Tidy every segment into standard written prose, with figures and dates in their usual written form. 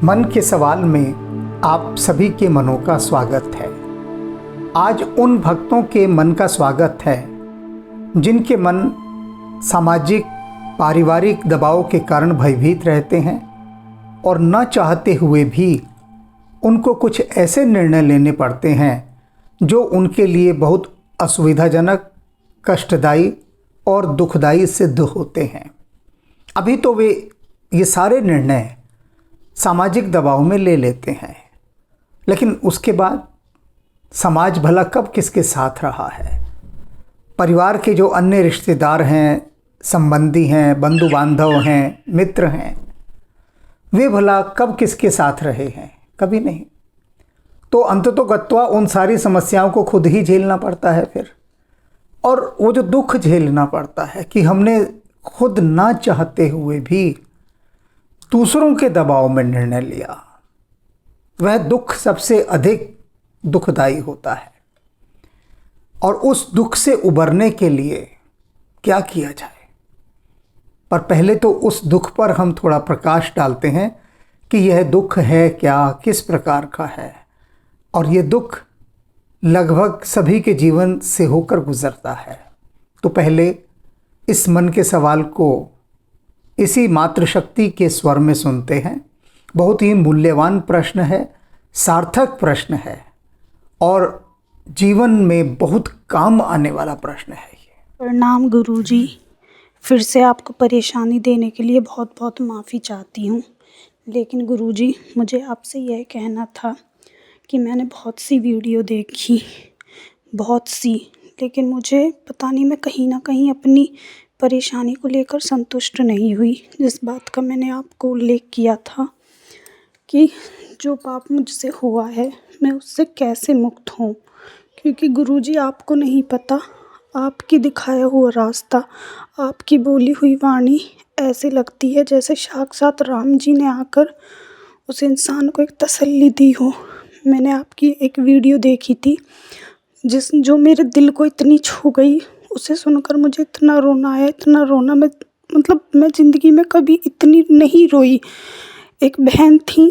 मन के सवाल में आप सभी के मनों का स्वागत है। आज उन भक्तों के मन का स्वागत है जिनके मन सामाजिक पारिवारिक दबाव के कारण भयभीत रहते हैं और न चाहते हुए भी उनको कुछ ऐसे निर्णय लेने पड़ते हैं जो उनके लिए बहुत असुविधाजनक, कष्टदायी और दुखदायी सिद्ध होते हैं। अभी तो वे ये सारे निर्णय सामाजिक दबाव में ले लेते हैं, लेकिन उसके बाद समाज भला कब किसके साथ रहा है? परिवार के जो अन्य रिश्तेदार हैं, संबंधी हैं, बंधु बांधव हैं, मित्र हैं, वे भला कब किसके साथ रहे हैं? कभी नहीं। तो अंततोगत्वा उन सारी समस्याओं को खुद ही झेलना पड़ता है फिर। और वो जो दुख झेलना पड़ता है कि हमने खुद ना चाहते हुए भी दूसरों के दबाव में निर्णय लिया, वह दुख सबसे अधिक दुखदायी होता है। और उस दुख से उबरने के लिए क्या किया जाए? पर पहले तो उस दुख पर हम थोड़ा प्रकाश डालते हैं कि यह दुख है क्या, किस प्रकार का है। और ये दुख लगभग सभी के जीवन से होकर गुजरता है। तो पहले इस मन के सवाल को इसी मातृशक्ति के स्वर में सुनते हैं। बहुत ही मूल्यवान प्रश्न है, सार्थक प्रश्न है और जीवन में बहुत काम आने वाला प्रश्न है ये। प्रणाम गुरुजी, फिर से आपको परेशानी देने के लिए बहुत बहुत माफ़ी चाहती हूँ। लेकिन गुरुजी, मुझे आपसे यह कहना था कि मैंने बहुत सी वीडियो देखी, बहुत सी, लेकिन मुझे पता नहीं, मैं कहीं ना कहीं अपनी परेशानी को लेकर संतुष्ट नहीं हुई। जिस बात का मैंने आपको उल्लेख किया था कि जो पाप मुझसे हुआ है मैं उससे कैसे मुक्त हूँ। क्योंकि गुरुजी, आपको नहीं पता, आपकी दिखाया हुआ रास्ता, आपकी बोली हुई वाणी ऐसे लगती है जैसे साक्षात राम जी ने आकर उस इंसान को एक तसल्ली दी हो। मैंने आपकी एक वीडियो देखी थी जो मेरे दिल को इतनी छू गई, उसे सुनकर मुझे इतना रोना आया, इतना रोना। मैं ज़िंदगी में कभी इतनी नहीं रोई। एक बहन थी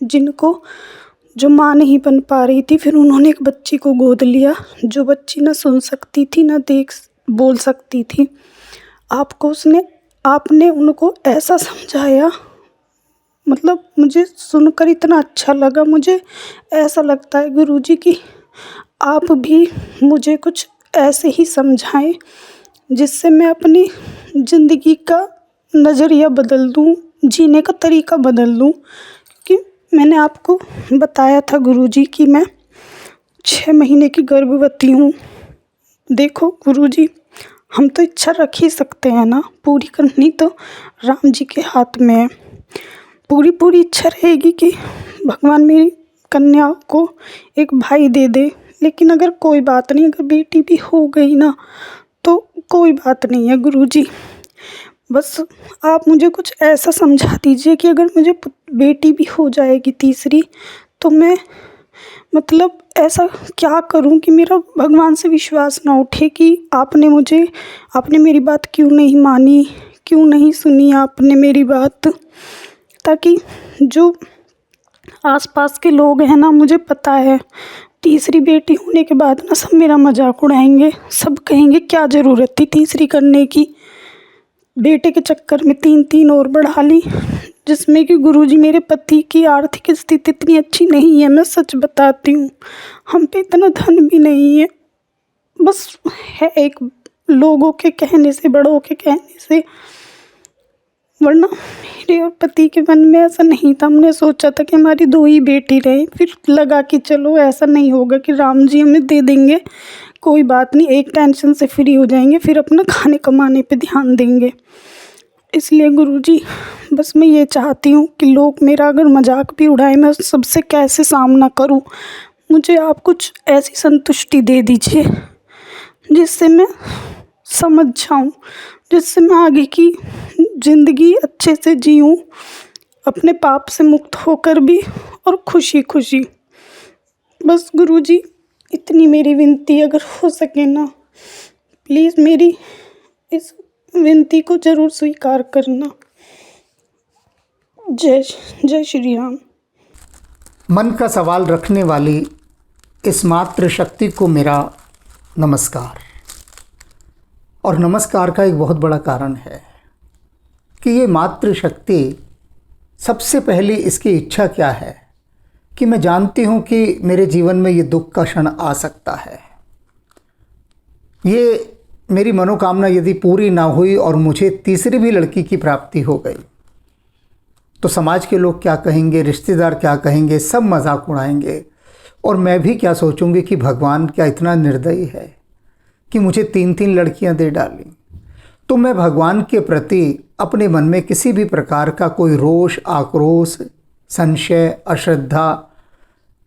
जो माँ नहीं बन पा रही थी, फिर उन्होंने एक बच्ची को गोद लिया, जो बच्ची ना सुन सकती थी ना बोल सकती थी। आपने उनको ऐसा समझाया, मुझे सुनकर इतना अच्छा लगा। मुझे ऐसा लगता है गुरुजी कि आप भी मुझे कुछ ऐसे ही समझाएं जिससे मैं अपनी ज़िंदगी का नज़रिया बदल दूं, जीने का तरीका बदल दूं। कि मैंने आपको बताया था गुरुजी कि मैं 6 महीने की गर्भवती हूँ। देखो गुरुजी, हम तो इच्छा रख ही सकते हैं ना, पूरी करनी तो राम जी के हाथ में है। पूरी इच्छा रहेगी कि भगवान मेरी कन्या को एक भाई दे दे। लेकिन अगर कोई बात नहीं, अगर बेटी भी हो गई ना तो कोई बात नहीं है गुरुजी। बस आप मुझे कुछ ऐसा समझा दीजिए कि अगर मुझे बेटी भी हो जाएगी तीसरी, तो मैं ऐसा क्या करूं कि मेरा भगवान से विश्वास ना उठे कि आपने मेरी बात क्यों नहीं मानी, क्यों नहीं सुनी आपने मेरी बात। ताकि जो आसपास के लोग हैं ना, मुझे पता है तीसरी बेटी होने के बाद ना सब मेरा मजाक उड़ाएंगे, सब कहेंगे क्या ज़रूरत थी तीसरी करने की, बेटे के चक्कर में 3 और बढ़ा ली। जिसमें कि गुरुजी, मेरे पति की आर्थिक स्थिति इतनी अच्छी नहीं है, मैं सच बताती हूँ, हम पे इतना धन भी नहीं है। बस है एक लोगों के कहने से, बड़ों के कहने से, वरना मेरे और पति के मन में ऐसा नहीं था। हमने सोचा था कि हमारी 2 ही बेटी रहे, फिर लगा कि चलो ऐसा नहीं होगा कि राम जी हमें दे देंगे, कोई बात नहीं, एक टेंशन से फ्री हो जाएंगे, फिर अपना खाने कमाने पे ध्यान देंगे। इसलिए गुरुजी, बस मैं ये चाहती हूँ कि लोग मेरा अगर मजाक भी उड़ाए, मैं उस सबसे कैसे सामना करूँ। मुझे आप कुछ ऐसी संतुष्टि दे दीजिए जिससे मैं समझ जाऊँ, जिससे मैं आगे की ज़िंदगी अच्छे से जीऊँ, अपने पाप से मुक्त होकर भी और खुशी खुशी। बस गुरुजी, इतनी मेरी विनती अगर हो सके ना, प्लीज़ मेरी इस विनती को ज़रूर स्वीकार करना। जय जय श्री राम। मन का सवाल रखने वाली इस मातृशक्ति को मेरा नमस्कार। और नमस्कार का एक बहुत बड़ा कारण है कि ये मातृशक्ति, सबसे पहली इसकी इच्छा क्या है कि मैं जानती हूँ कि मेरे जीवन में ये दुख का क्षण आ सकता है। ये मेरी मनोकामना यदि पूरी ना हुई और मुझे तीसरी भी लड़की की प्राप्ति हो गई तो समाज के लोग क्या कहेंगे, रिश्तेदार क्या कहेंगे, सब मजाक उड़ाएंगे। और मैं भी क्या सोचूंगी कि भगवान क्या इतना निर्दयी है कि मुझे 3-3 लड़कियां दे डाली। तो मैं भगवान के प्रति अपने मन में किसी भी प्रकार का कोई रोष, आक्रोश, संशय, अश्रद्धा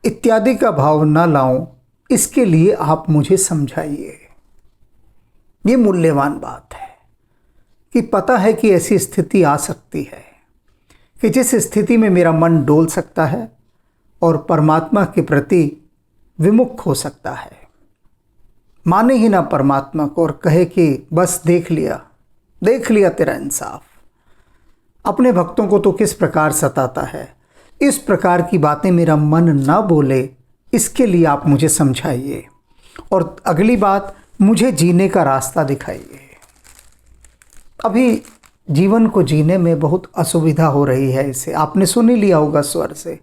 इत्यादि का भाव न लाऊं, इसके लिए आप मुझे समझाइए। ये मूल्यवान बात है कि पता है कि ऐसी स्थिति आ सकती है कि जिस स्थिति में मेरा मन डोल सकता है और परमात्मा के प्रति विमुख हो सकता है, माने ही ना परमात्मा को और कहे कि बस देख लिया तेरा इंसाफ। अपने भक्तों को तो किस प्रकार सताता है, इस प्रकार की बातें मेरा मन ना बोले, इसके लिए आप मुझे समझाइए। और अगली बात, मुझे जीने का रास्ता दिखाइए। अभी जीवन को जीने में बहुत असुविधा हो रही है। इसे आपने सुन ही लिया होगा स्वर से।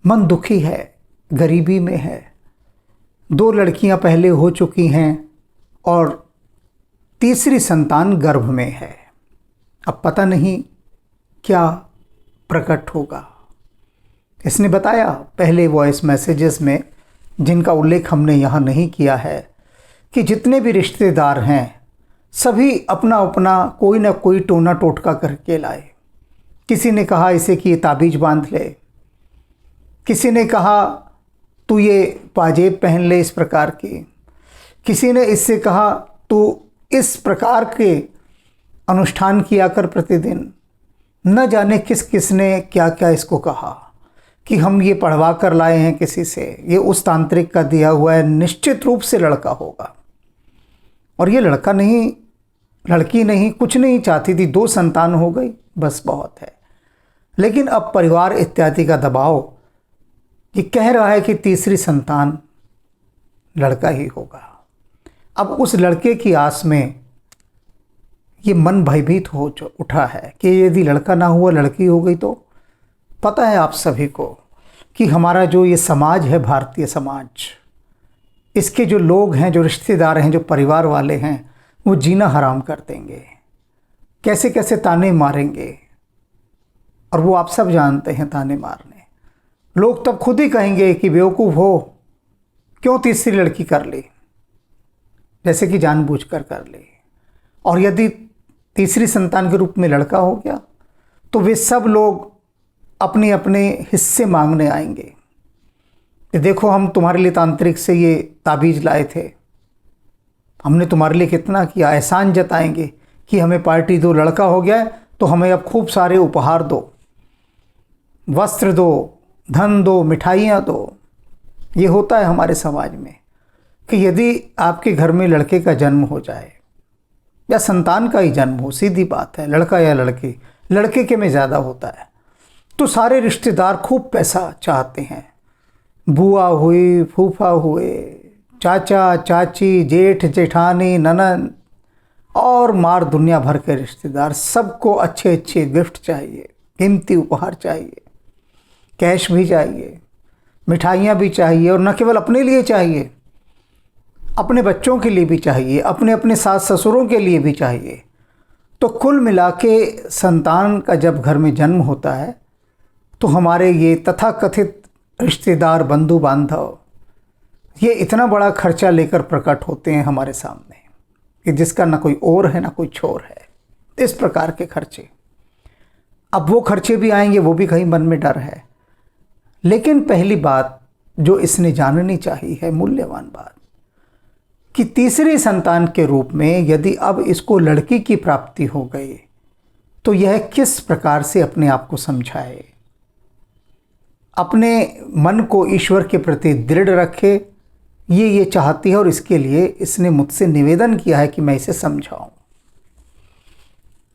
मन दुखी है, गरीबी में है, 2 लड़कियां पहले हो चुकी हैं और तीसरी संतान गर्भ में है। अब पता नहीं क्या प्रकट होगा। इसने बताया पहले वॉइस मैसेजेस में, जिनका उल्लेख हमने यहाँ नहीं किया है, कि जितने भी रिश्तेदार हैं सभी अपना अपना कोई ना कोई टोना टोटका करके लाए। किसी ने कहा इसे कि ये ताबीज बांध ले, किसी ने कहा तू ये पाजेब पहन ले इस प्रकार की, किसी ने इससे कहा तू इस प्रकार के अनुष्ठान किया कर प्रतिदिन। न जाने किस किस ने क्या क्या इसको कहा कि हम ये पढ़वा कर लाए हैं किसी से, ये उस तांत्रिक का दिया हुआ है, निश्चित रूप से लड़का होगा। और ये लड़का नहीं, लड़की नहीं, कुछ नहीं चाहती थी, 2 संतान हो गई, बस बहुत है। लेकिन अब परिवार इत्यादि का दबाव ये कह रहा है कि तीसरी संतान लड़का ही होगा। अब उस लड़के की आस में ये मन भयभीत हो उठा है कि यदि लड़का ना हुआ, लड़की हो गई तो पता है आप सभी को कि हमारा जो ये समाज है, भारतीय समाज, इसके जो लोग हैं, जो रिश्तेदार हैं, जो परिवार वाले हैं, वो जीना हराम कर देंगे। कैसे कैसे ताने मारेंगे, और वो आप सब जानते हैं ताने मारने। लोग तब खुद ही कहेंगे कि बेवकूफ़ हो, क्यों तीसरी लड़की कर ली, जैसे कि जानबूझकर कर ली। और यदि तीसरी संतान के रूप में लड़का हो गया तो वे सब लोग अपने अपने हिस्से मांगने आएंगे कि देखो हम तुम्हारे लिए तांत्रिक से ये ताबीज़ लाए थे, हमने तुम्हारे लिए कितना किया। एहसान जताएंगे कि हमें पार्टी दो, लड़का हो गया है तो हमें अब खूब सारे उपहार दो, वस्त्र दो, धन दो, मिठाइयाँ दो। ये होता है हमारे समाज में कि यदि आपके घर में लड़के का जन्म हो जाए या संतान का ही जन्म हो, सीधी बात है, लड़का या लड़की, लड़के के में ज़्यादा होता है, तो सारे रिश्तेदार खूब पैसा चाहते हैं। बुआ हुई, फूफा हुए, चाचा चाची, जेठ जेठानी, ननद और मार दुनिया भर के रिश्तेदार, सबको अच्छे अच्छे गिफ्ट चाहिए, कीमती उपहार चाहिए, कैश भी चाहिए, मिठाइयाँ भी चाहिए, और न केवल अपने लिए चाहिए, अपने बच्चों के लिए भी चाहिए, अपने अपने सास ससुरों के लिए भी चाहिए। तो कुल मिला के संतान का जब घर में जन्म होता है तो हमारे ये तथाकथित रिश्तेदार, बंधु बांधव, ये इतना बड़ा खर्चा लेकर प्रकट होते हैं हमारे सामने कि जिसका ना कोई और है ना कोई छोर है। इस प्रकार के खर्चे, अब वो खर्चे भी आएंगे, वो भी कहीं मन में डर है। लेकिन पहली बात जो इसने जाननी चाहिए है, मूल्यवान बात, कि तीसरी संतान के रूप में यदि अब इसको लड़की की प्राप्ति हो गई तो यह किस प्रकार से अपने आप को समझाए, अपने मन को ईश्वर के प्रति दृढ़ रखे। ये चाहती है और इसके लिए इसने मुझसे निवेदन किया है कि मैं इसे समझाऊं।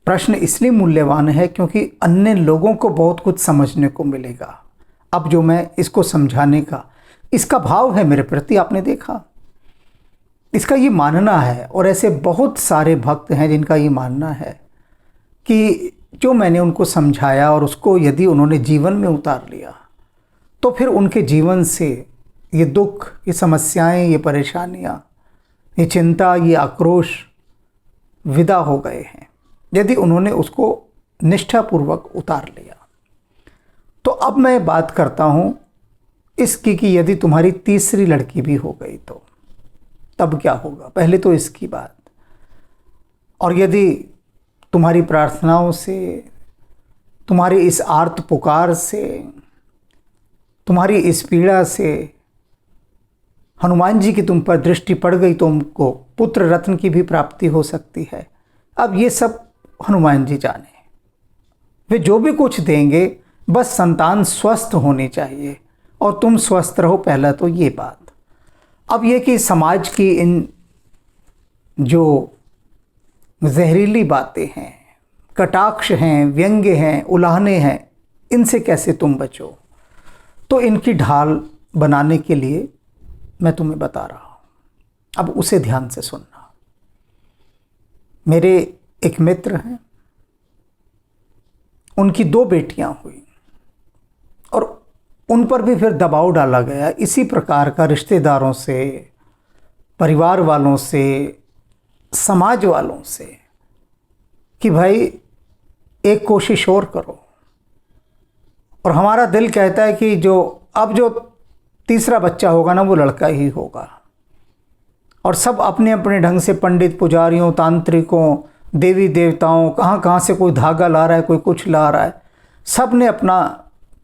प्रश्न इसलिए मूल्यवान है क्योंकि अन्य लोगों को बहुत कुछ समझने को मिलेगा। अब जो मैं इसको समझाने का इसका भाव है मेरे प्रति, आपने देखा, इसका ये मानना है, और ऐसे बहुत सारे भक्त हैं जिनका ये मानना है कि जो मैंने उनको समझाया और उसको यदि उन्होंने जीवन में उतार लिया तो फिर उनके जीवन से ये दुख, ये समस्याएं, ये परेशानियां, ये चिंता, ये आक्रोश विदा हो गए हैं यदि उन्होंने उसको निष्ठापूर्वक उतार लिया। तो अब मैं बात करता हूँ इसकी कि यदि तुम्हारी तीसरी लड़की भी हो गई तो तब क्या होगा। पहले तो इसकी बात, और यदि तुम्हारी प्रार्थनाओं से, तुम्हारी इस आर्त पुकार से, तुम्हारी इस पीड़ा से हनुमान जी की तुम पर दृष्टि पड़ गई तो तुमको पुत्र रत्न की भी प्राप्ति हो सकती है। अब ये सब हनुमान जी जाने, वे जो भी कुछ देंगे बस संतान स्वस्थ होनी चाहिए और तुम स्वस्थ रहो, पहला तो ये बात। अब ये कि समाज की इन जो जहरीली बातें हैं, कटाक्ष हैं, व्यंग्य हैं, उलाहने हैं, इनसे कैसे तुम बचो, तो इनकी ढाल बनाने के लिए मैं तुम्हें बता रहा हूँ। अब उसे ध्यान से सुनना। मेरे एक मित्र हैं, उनकी 2 बेटियां हुई और उन पर भी फिर दबाव डाला गया इसी प्रकार का, रिश्तेदारों से, परिवार वालों से, समाज वालों से, कि भाई एक कोशिश और करो। और हमारा दिल कहता है कि जो तीसरा बच्चा होगा ना वो लड़का ही होगा। और सब अपने अपने ढंग से, पंडित, पुजारियों, तांत्रिकों, देवी देवताओं, कहाँ से कोई धागा ला रहा है, कोई कुछ ला रहा है, सब ने अपना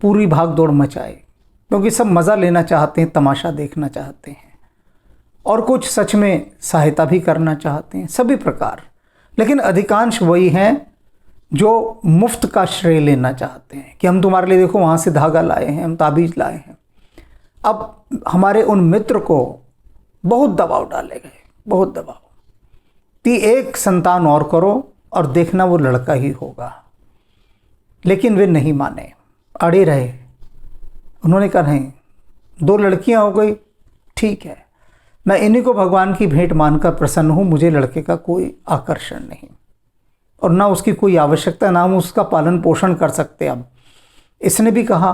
पूरी भाग दौड़ मचाई, क्योंकि सब मज़ा लेना चाहते हैं, तमाशा देखना चाहते हैं, और कुछ सच में सहायता भी करना चाहते हैं, सभी प्रकार। लेकिन अधिकांश वही हैं जो मुफ्त का श्रेय लेना चाहते हैं कि हम तुम्हारे लिए देखो वहाँ से धागा लाए हैं, हम ताबीज़ लाए हैं। अब हमारे उन मित्र को बहुत दबाव डाले गए, बहुत दबाव कि एक संतान और करो और देखना वो लड़का ही होगा। लेकिन वे नहीं माने, अड़े रहे। उन्होंने कहा नहीं, 2 लड़कियां हो गई, ठीक है, मैं इन्हीं को भगवान की भेंट मानकर प्रसन्न हूँ, मुझे लड़के का कोई आकर्षण नहीं और ना उसकी कोई आवश्यकता, ना हम उसका पालन पोषण कर सकते। अब इसने भी कहा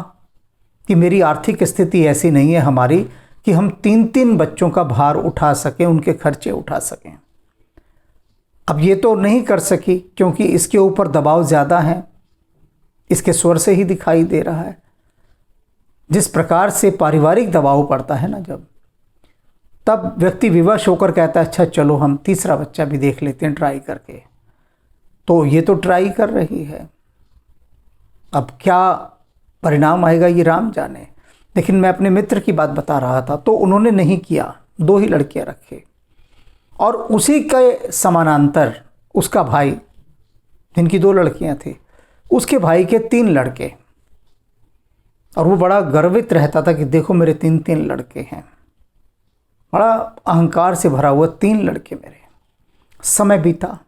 कि मेरी आर्थिक स्थिति ऐसी नहीं है हमारी कि हम 3-3 बच्चों का भार उठा सकें, उनके खर्चे उठा सकें। अब ये तो नहीं कर सकी क्योंकि इसके ऊपर दबाव ज़्यादा है, इसके स्वर से ही दिखाई दे रहा है। जिस प्रकार से पारिवारिक दबाव पड़ता है ना जब, तब व्यक्ति विवश होकर कहता है अच्छा चलो हम तीसरा बच्चा भी देख लेते हैं ट्राई करके। तो ये तो ट्राई कर रही है, अब क्या परिणाम आएगा ये राम जाने। लेकिन मैं अपने मित्र की बात बता रहा था, तो उन्होंने नहीं किया, 2 ही लड़कियां रखे और उसी के समानांतर उसका भाई, जिनकी 2 लड़कियां थी, उसके भाई के 3 लड़के, और वो बड़ा गर्वित रहता था कि देखो मेरे 3-3 लड़के हैं, बड़ा अहंकार से भरा हुआ 3 लड़के मेरे। समय बीता,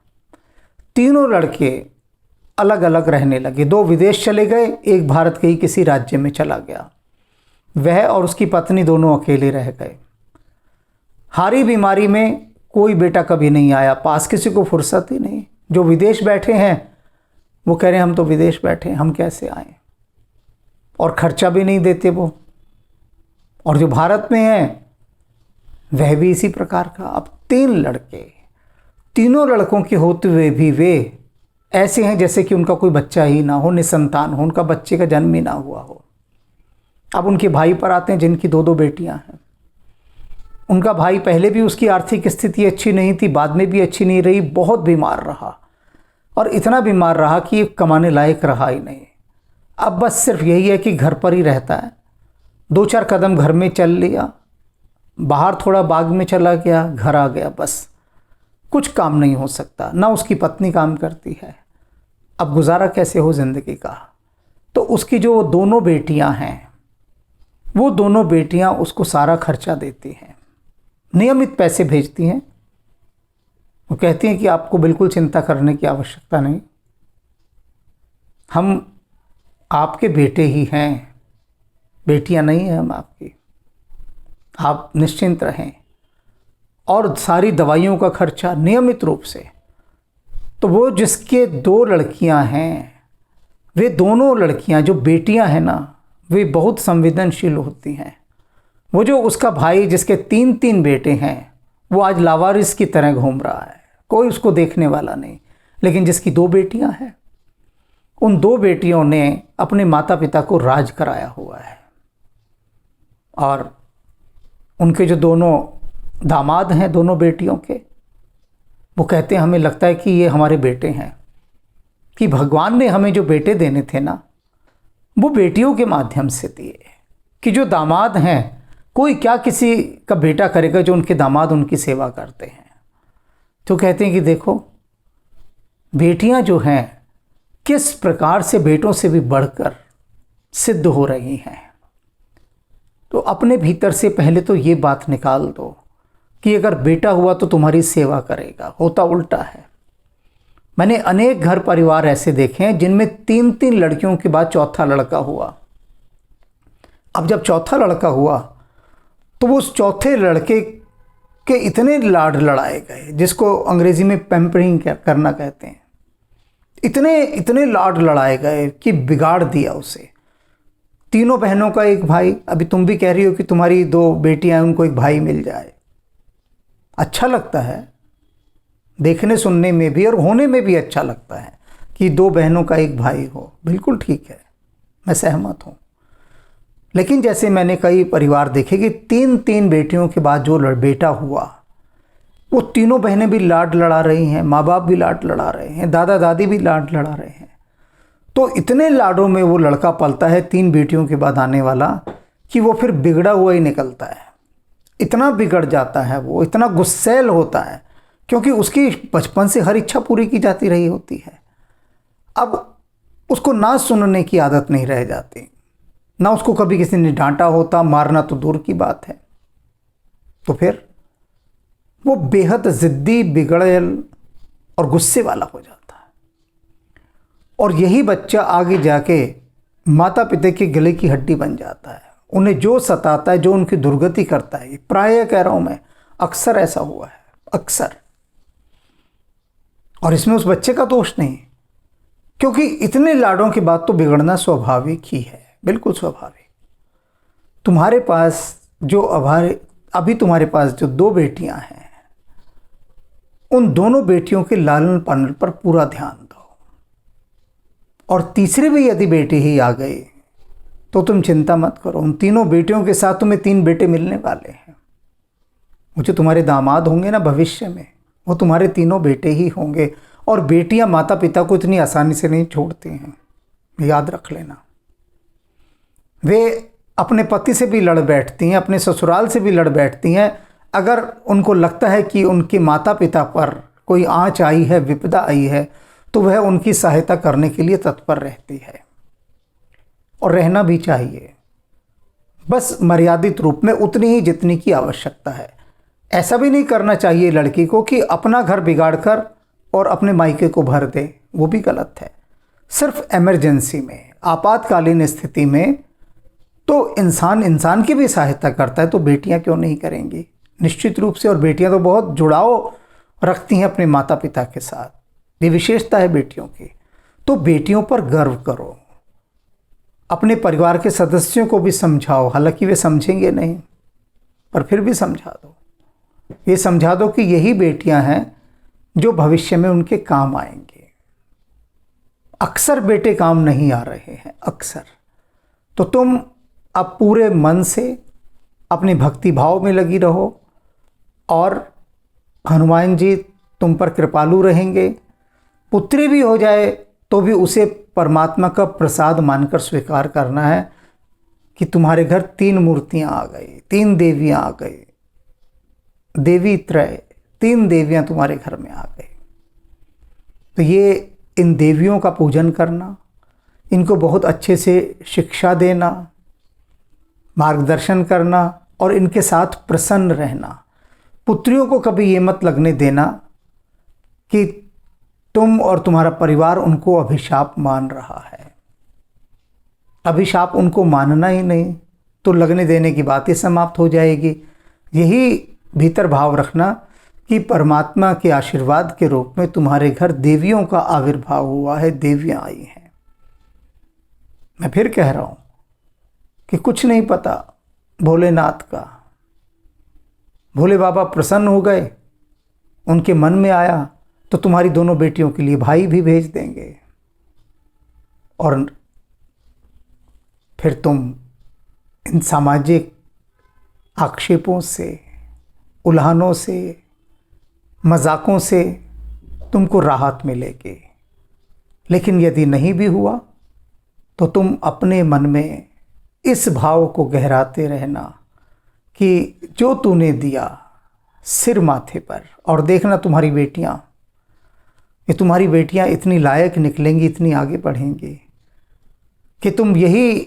तीनों लड़के अलग अलग रहने लगे, 2 विदेश चले गए, एक भारत के ही किसी राज्य में चला गया। वह और उसकी पत्नी दोनों अकेले रह गए। हारी बीमारी में कोई बेटा कभी नहीं आया, पास किसी को फुर्सत ही नहीं। जो विदेश बैठे हैं वो कह रहे हैं हम तो विदेश बैठे हैं, हम कैसे आएँ, और खर्चा भी नहीं देते वो। और जो भारत में हैं वह भी इसी प्रकार का। अब 3 लड़के, तीनों लड़कों के होते हुए भी वे ऐसे हैं जैसे कि उनका कोई बच्चा ही ना हो, निसंतान हो, उनका बच्चे का जन्म ही ना हुआ हो। अब उनके भाई पर आते हैं जिनकी 2-2 बेटियां हैं। उनका भाई पहले भी उसकी आर्थिक स्थिति अच्छी नहीं थी, बाद में भी अच्छी नहीं रही, बहुत बीमार रहा और इतना बीमार रहा कि कमाने लायक रहा ही नहीं। अब बस सिर्फ यही है कि घर पर ही रहता है, 2-4 कदम घर में चल लिया, बाहर थोड़ा बाग में चला गया, घर आ गया, बस कुछ काम नहीं हो सकता। ना उसकी पत्नी काम करती है, अब गुजारा कैसे हो ज़िंदगी का। तो उसकी जो 2 बेटियां हैं, वो 2 बेटियां उसको सारा खर्चा देती हैं, नियमित पैसे भेजती हैं। वो कहती हैं कि आपको बिल्कुल चिंता करने की आवश्यकता नहीं, हम आपके बेटे ही हैं, बेटियां नहीं हैं हम आपकी। आप निश्चिंत रहें। और सारी दवाइयों का खर्चा नियमित रूप से। तो वो जिसके 2 लड़कियां हैं, वे दोनों लड़कियां जो बेटियां हैं ना, वे बहुत संवेदनशील होती हैं। वो जो उसका भाई जिसके 3 बेटे हैं, वो आज लावारिस की तरह घूम रहा है, कोई उसको देखने वाला नहीं। लेकिन जिसकी 2 बेटियां हैं, उन 2 बेटियों ने अपने माता पिता को राज कराया हुआ है। और उनके जो दोनों दामाद हैं, दोनों बेटियों के, वो कहते हैं हमें लगता है कि ये हमारे बेटे हैं, कि भगवान ने हमें जो बेटे देने थे ना, वो बेटियों के माध्यम से दिए। कि जो दामाद हैं, कोई क्या किसी का बेटा करेगा जो उनके दामाद उनकी सेवा करते हैं। तो कहते हैं कि देखो बेटियां जो हैं किस प्रकार से बेटों से भी बढ़कर सिद्ध हो रही हैं। तो अपने भीतर से पहले तो ये बात निकाल दो कि अगर बेटा हुआ तो तुम्हारी सेवा करेगा। होता उल्टा है। मैंने अनेक घर परिवार ऐसे देखे हैं जिनमें 3 लड़कियों के बाद चौथा लड़का हुआ। अब जब चौथा लड़का हुआ तो वो उस चौथे लड़के के इतने लाड लड़ाए गए, जिसको अंग्रेजी में पैम्परिंग करना कहते हैं। इतने लाड लड़ाए गए कि बिगाड़ दिया उसे। 3 बहनों का एक भाई। अभी तुम भी कह रही हो कि तुम्हारी 2 बेटियां हैं, उनको एक भाई मिल जाए। अच्छा लगता है देखने सुनने में भी, और होने में भी अच्छा लगता है कि 2 बहनों का एक भाई हो। बिल्कुल ठीक है, मैं सहमत हूँ। लेकिन जैसे मैंने कई परिवार देखे कि 3 बेटियों के बाद जो बेटा हुआ, वो 3 बहनें भी लाड लड़ा रही हैं, माँ बाप भी लाड लड़ा रहे हैं, दादा दादी भी लाड लड़ा रहे हैं। तो इतने लाडों में वो लड़का पलता है 3 बेटियों के बाद आने वाला, कि वो फिर बिगड़ा हुआ ही निकलता है। इतना बिगड़ जाता है वो, इतना गुस्सैल होता है, क्योंकि उसकी बचपन से हर इच्छा पूरी की जाती रही होती है। अब उसको ना सुनने की आदत नहीं रह जाती, ना उसको कभी किसी ने डांटा होता, मारना तो दूर की बात है। तो फिर वो बेहद ज़िद्दी, बिगड़ैल और गुस्से वाला हो जाता है। और यही बच्चा आगे जाके माता पिता के गले की हड्डी बन जाता है। उन्हें जो सताता है, जो उनकी दुर्गति करता है, प्रायः कह रहा हूं मैं, अक्सर ऐसा हुआ है, अक्सर। और इसमें उस बच्चे का दोष नहीं, क्योंकि इतने लाडों के बाद तो बिगड़ना स्वाभाविक ही है, बिल्कुल स्वाभाविक। तुम्हारे पास जो अभी तुम्हारे पास जो 2 बेटियां हैं, उन दोनों बेटियों के लालन पालन पर पूरा ध्यान दो। और तीसरी भी यदि बेटी ही आ गई तो तुम चिंता मत करो, उन 3 बेटियों के साथ तुम्हें 3 बेटे मिलने वाले हैं। वो जो तुम्हारे दामाद होंगे ना भविष्य में, वो तुम्हारे 3 बेटे ही होंगे। और बेटियां माता पिता को इतनी आसानी से नहीं छोड़ती हैं, याद रख लेना। वे अपने पति से भी लड़ बैठती हैं, अपने ससुराल से भी लड़ बैठती हैं, अगर उनको लगता है कि उनके माता पिता पर कोई आँच आई है, विपदा आई है, तो वह उनकी सहायता करने के लिए तत्पर रहती है। और रहना भी चाहिए, बस मर्यादित रूप में, उतनी ही जितनी की आवश्यकता है। ऐसा भी नहीं करना चाहिए लड़की को कि अपना घर बिगाड़ कर और अपने मायके को भर दे, वो भी गलत है। सिर्फ इमरजेंसी में, आपातकालीन स्थिति में तो इंसान की भी सहायता करता है, तो बेटियां क्यों नहीं करेंगी? निश्चित रूप से। और बेटियां तो बहुत जुड़ाव रखती हैं अपने माता पिता के साथ, ये विशेषता है बेटियों की। तो बेटियों पर गर्व करो, अपने परिवार के सदस्यों को भी समझाओ। हालांकि वे समझेंगे नहीं, पर फिर भी समझा दो। ये समझा दो कि यही बेटियां हैं जो भविष्य में उनके काम आएंगे। अक्सर बेटे काम नहीं आ रहे हैं, अक्सर। तो तुम अब पूरे मन से अपने भक्ति भाव में लगी रहो, और हनुमान जी तुम पर कृपालु रहेंगे। पुत्री भी हो जाए तो भी उसे परमात्मा का प्रसाद मानकर स्वीकार करना है कि तुम्हारे घर 3 मूर्तियां आ गई, 3 देवियां आ गई, देवी त्रय, 3 देवियां तुम्हारे घर में आ गई। तो ये इन देवियों का पूजन करना, इनको बहुत अच्छे से शिक्षा देना, मार्गदर्शन करना, और इनके साथ प्रसन्न रहना। पुत्रियों को कभी ये मत लगने देना कि तुम और तुम्हारा परिवार उनको अभिशाप मान रहा है। अभिशाप उनको मानना ही नहीं तो लगने देने की बात ही समाप्त हो जाएगी। यही भीतर भाव रखना कि परमात्मा के आशीर्वाद के रूप में तुम्हारे घर देवियों का आविर्भाव हुआ है, देवियां आई हैं। मैं फिर कह रहा हूं कि कुछ नहीं पता भोलेनाथ का। भोले बाबा प्रसन्न हो गए, उनके मन में आया तो तुम्हारी दोनों बेटियों के लिए भाई भी भेज देंगे और फिर तुम इन सामाजिक आक्षेपों से, उल्हानों से, मजाकों से तुमको राहत मिलेगी। लेकिन यदि नहीं भी हुआ तो तुम अपने मन में इस भाव को गहराते रहना कि जो तूने दिया सिर माथे पर, और देखना तुम्हारी बेटियां, ये तुम्हारी बेटियां इतनी लायक निकलेंगी, इतनी आगे बढ़ेंगी कि तुम यही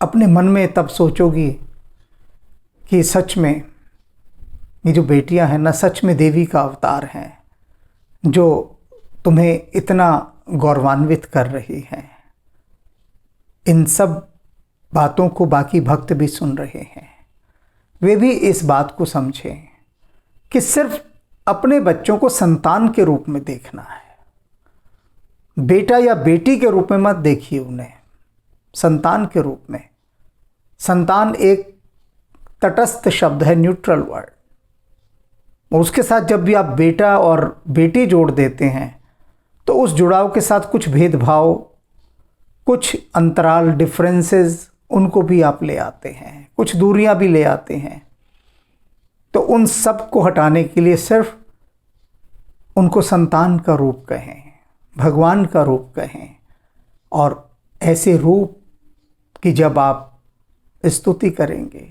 अपने मन में तब सोचोगी कि सच में ये जो बेटियां हैं ना, सच में देवी का अवतार हैं, जो तुम्हें इतना गौरवान्वित कर रही हैं। इन सब बातों को बाकी भक्त भी सुन रहे हैं। वे भी इस बात को समझें कि सिर्फ अपने बच्चों को संतान के रूप में देखना है। बेटा या बेटी के रूप में मत देखिए उन्हें, संतान के रूप में। संतान एक तटस्थ शब्द है, न्यूट्रल वर्ड। और उसके साथ जब भी आप बेटा और बेटी जोड़ देते हैं तो उस जुड़ाव के साथ कुछ भेदभाव, कुछ अंतराल, डिफरेंसेस, उनको भी आप ले आते हैं, कुछ दूरियां भी ले आते हैं। तो उन सब को हटाने के लिए सिर्फ उनको संतान का रूप कहें, भगवान का रूप कहें, और ऐसे रूप की जब आप स्तुति करेंगे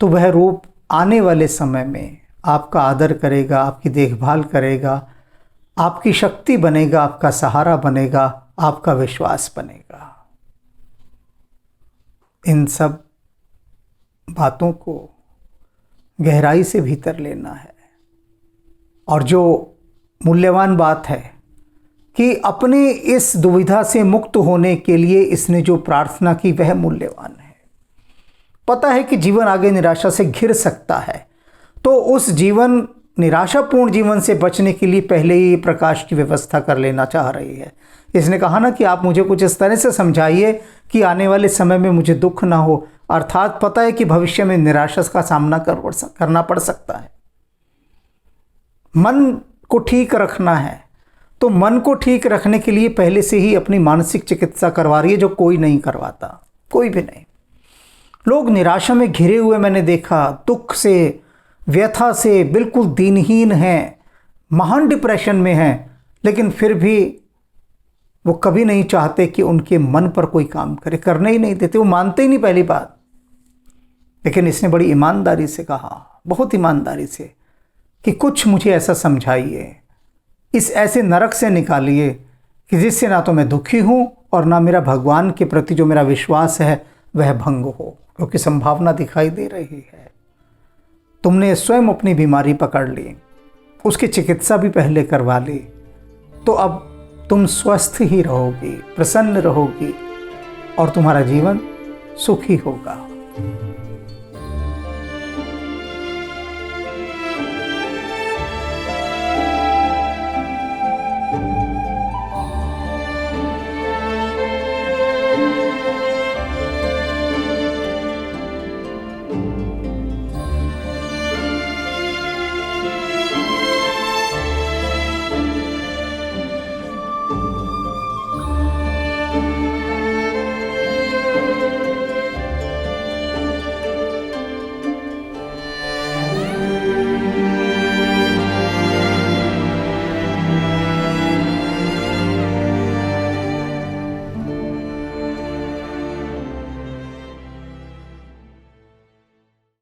तो वह रूप आने वाले समय में आपका आदर करेगा, आपकी देखभाल करेगा, आपकी शक्ति बनेगा, आपका सहारा बनेगा, आपका विश्वास बनेगा। इन सब बातों को गहराई से भीतर लेना है। और जो मूल्यवान बात है कि अपने इस दुविधा से मुक्त होने के लिए इसने जो प्रार्थना की वह मूल्यवान है। पता है कि जीवन आगे निराशा से घिर सकता है, तो उस जीवन, निराशापूर्ण जीवन से बचने के लिए पहले ही प्रकाश की व्यवस्था कर लेना चाह रही है। इसने कहा ना कि आप मुझे कुछ इस तरह से समझाइए कि आने वाले समय में मुझे दुख ना हो। अर्थात पता है कि भविष्य में निराशा का सामना करना पड़ सकता है। मन को ठीक रखना है, तो मन को ठीक रखने के लिए पहले से ही अपनी मानसिक चिकित्सा करवा रही है, जो कोई नहीं करवाता, कोई भी नहीं। लोग निराशा में घिरे हुए मैंने देखा, दुख से, व्यथा से बिल्कुल दीनहीन हैं, महान डिप्रेशन में हैं, लेकिन फिर भी वो कभी नहीं चाहते कि उनके मन पर कोई काम करे, करने ही नहीं देते, वो मानते ही नहीं पहली बात। लेकिन इसने बड़ी ईमानदारी से कहा, बहुत ईमानदारी से, कि कुछ मुझे ऐसा समझाइए, इस ऐसे नरक से निकालिए कि जिससे ना तो मैं दुखी हूँ और ना मेरा भगवान के प्रति जो मेरा विश्वास है वह भंग हो, क्योंकि संभावना दिखाई दे रही है। तुमने स्वयं अपनी बीमारी पकड़ ली, उसकी चिकित्सा भी पहले करवा ली, तो अब तुम स्वस्थ ही रहोगी, प्रसन्न रहोगी और तुम्हारा जीवन सुखी होगा।